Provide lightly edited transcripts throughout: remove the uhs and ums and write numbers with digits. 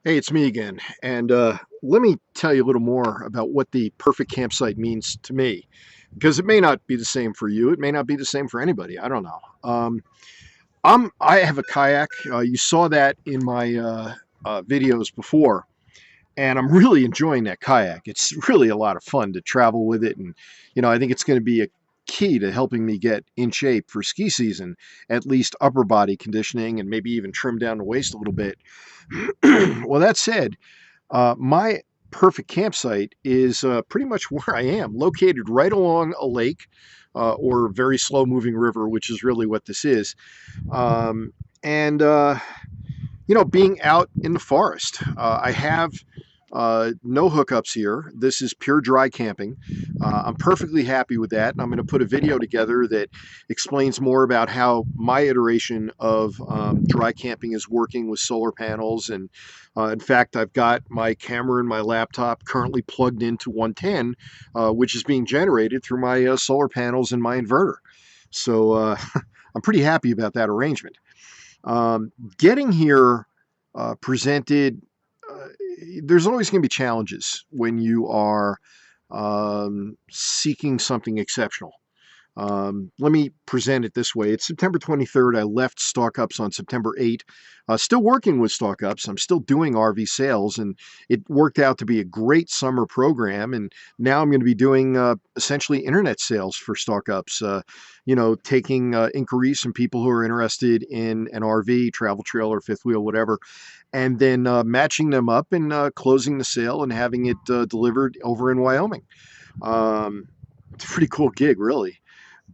Hey, it's me again. And let me tell you a little more about what the perfect campsite means to me, because it may not be the same for you. It may not be the same for anybody. I don't know. I have a kayak. You saw that in my videos before, and I'm really enjoying that kayak. It's really a lot of fun to travel with it, and I think it's going to be a key to helping me get in shape for ski season, at least upper body conditioning, and maybe even trim down the waist a little bit. Well, that said, my perfect campsite is pretty much where I am, located right along a lake or very slow moving river, which is really what this is. Um, and being out in the forest. I have no hookups here. This is pure dry camping. I'm perfectly happy with that. And I'm going to put a video together that explains more about how my iteration of dry camping is working with solar panels. And in fact, I've got my camera and my laptop currently plugged into 110, which is being generated through my solar panels and my inverter. So I'm pretty happy about that arrangement. Getting here presented, uh, there's always going to be challenges when you are seeking something exceptional. Let me present it this way. It's September 23rd. I left Stock Ups on September 8th. Still working with Stock Ups. I'm still doing RV sales, and it worked out to be a great summer program. And now I'm going to be doing essentially internet sales for Stock Ups, taking inquiries from people who are interested in an RV, travel trailer, fifth wheel, whatever, and then matching them up and closing the sale and having it delivered over in Wyoming. It's a pretty cool gig, really.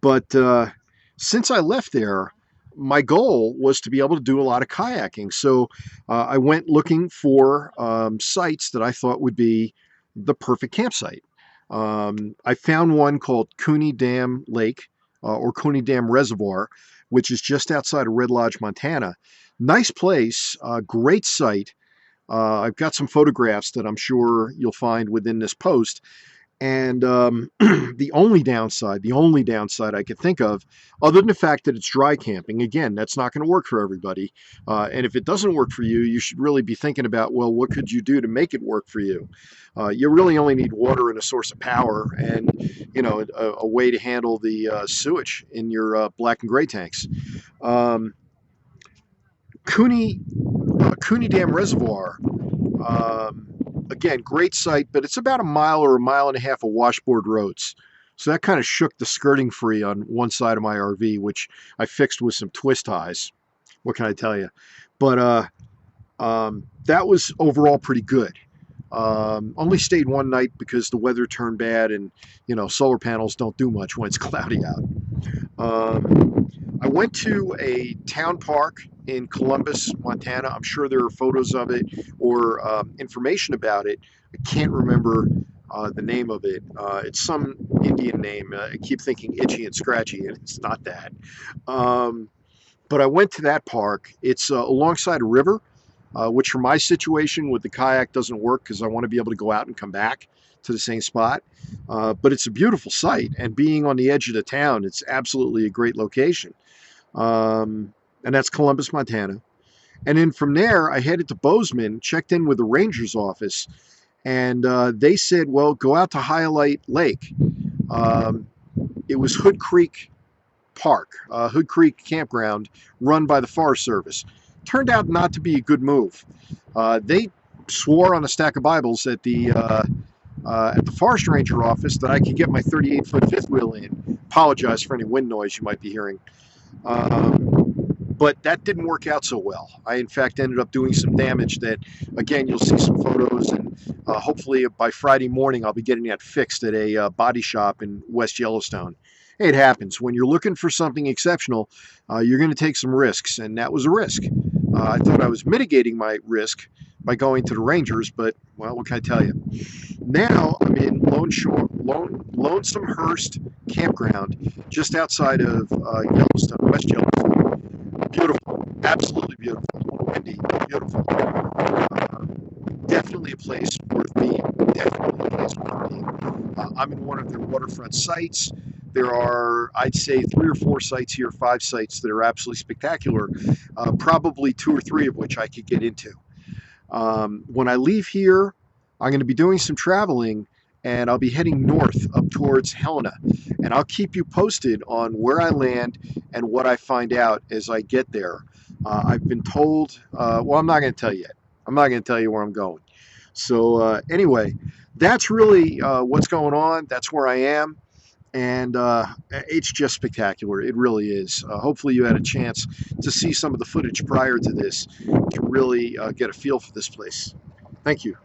But since I left there, my goal was to be able to do a lot of kayaking. So I went looking for sites that I thought would be the perfect campsite. I found one called Cooney Dam Lake or Cooney Dam Reservoir, which is just outside of Red Lodge, Montana. Nice place, great site. I've got some photographs that I'm sure you'll find within this post. And the only downside I could think of, other than the fact that it's dry camping, again, that's not going to work for everybody. And if it doesn't work for you, you should really be thinking about, well, what could you do to make it work for you? You really only need water and a source of power, and a way to handle the sewage in your black and gray tanks. Um, Cooney Cooney Dam Reservoir. Um, Again, great site, but it's about a mile or a mile and a half of washboard roads. So that kind of shook the skirting free on one side of my RV, which I fixed with some twist ties. What can I tell you? But that was overall pretty good. Only stayed one night because the weather turned bad, and solar panels don't do much when it's cloudy out. I went to a town park in Columbus, Montana. I'm sure there are photos of it or information about it. I can't remember the name of it. It's some Indian name. I keep thinking Itchy and Scratchy, and it's not that. Um, but I went to that park. It's alongside a river, which for my situation with the kayak doesn't work because I want to be able to go out and come back to the same spot. But it's a beautiful site, and being on the edge of the town, it's absolutely a great location. And that's Columbus, Montana. And then from there, I headed to Bozeman, checked in with the ranger's office, and they said, well, go out to Highlight Lake. Um, it was Hood Creek Park, Hood Creek Campground, run by the Forest Service. Turned out not to be a good move. They swore on a stack of Bibles at the forest ranger office that I could get my 38-foot fifth wheel in. Apologize for any wind noise you might be hearing. But that didn't work out so well. I, in fact, ended up doing some damage that, again, you'll see some photos, and hopefully by Friday morning I'll be getting that fixed at a body shop in West Yellowstone. It happens. When you're looking for something exceptional, you're going to take some risks, and that was a risk. I thought I was mitigating my risk by going to the Rangers, but, well, what can I tell you? Now I'm in Lonesomehurst Campground, just outside of Yellowstone, West Yellowstone. Beautiful, absolutely beautiful. A little windy, but beautiful. Definitely a place worth being. Definitely a place worth being. I'm in one of their waterfront sites. There are, I'd say, 3 or 4 sites here, 5 sites that are absolutely spectacular. Probably 2 or 3 of which I could get into. When I leave here, I'm going to be doing some traveling, and I'll be heading north up towards Helena. And I'll keep you posted on where I land and what I find out as I get there. I've been told, well, I'm not going to tell you yet. I'm not going to tell you where I'm going. So, anyway, that's really what's going on. That's where I am. And it's just spectacular. It really is. Hopefully, you had a chance to see some of the footage prior to this to really get a feel for this place. Thank you.